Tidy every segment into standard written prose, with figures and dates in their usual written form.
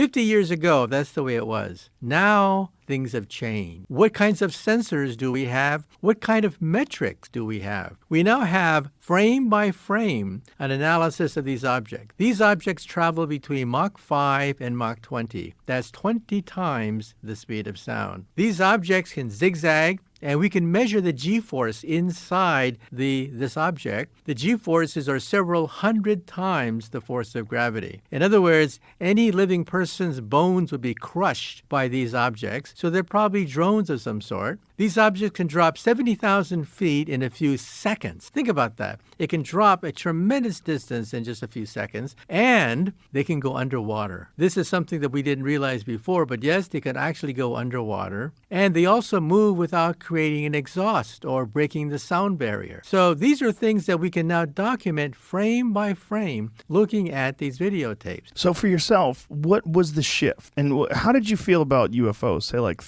50 years ago, that's the way it was. Now, things have changed. What kinds of sensors do we have? What kind of metrics do we have? We now have, frame by frame, an analysis of these objects. These objects travel between Mach 5 and Mach 20. That's 20 times the speed of sound. These objects can zigzag, and we can measure the g-force inside this object. The g-forces are several hundred times the force of gravity. In other words, any living person's bones would be crushed by these objects, so they're probably drones of some sort. These objects can drop 70,000 feet in a few seconds. Think about that. It can drop a tremendous distance in just a few seconds, and they can go underwater. This is something that we didn't realize before, but yes, they can actually go underwater. And they also move without creating an exhaust or breaking the sound barrier. So these are things that we can now document frame by frame looking at these videotapes. So for yourself, what was the shift? And how did you feel about UFOs, say like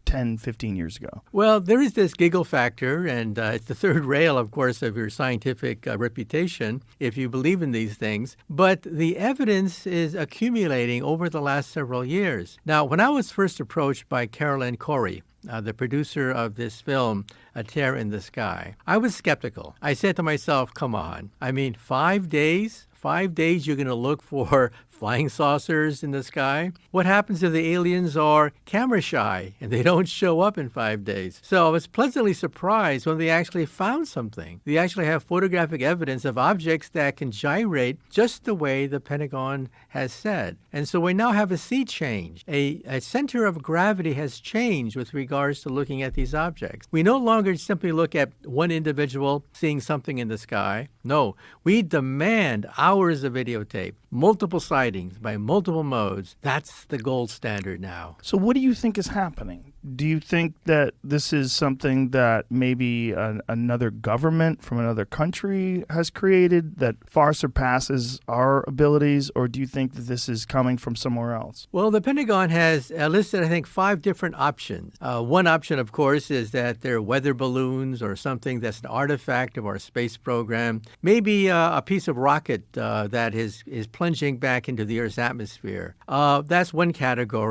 10, 15 years ago? Well, there is this giggle factor, and it's the third rail, of course, of your scientific reputation, if you believe in these things. But the evidence is accumulating over the last several years. Now, when I was first approached by Carolyn Corey, the producer of this film, A Tear in the Sky, I was skeptical. I said to myself, come on. I mean, 5 days? 5 days you're going to look for flying saucers in the sky? What happens if the aliens are camera shy and they don't show up in 5 days? So I was pleasantly surprised when they actually found something. They actually have photographic evidence of objects that can gyrate just the way the Pentagon has said. And so we now have a sea change. A center of gravity has changed with regards to looking at these objects. We no longer simply look at one individual seeing something in the sky. No, we demand hours of videotape, multiple sightings by multiple modes. That's the gold standard now. So what do you think is happening? Do you think that this is something that maybe another government from another country has created that far surpasses our abilities, or do you think that this is coming from somewhere else? Well, the Pentagon has listed, I think, 5 different options. One option, of course, is that they're weather balloons or something that's an artifact of our space program. Maybe a piece of rocket that is plunging back into the Earth's atmosphere. That's one category.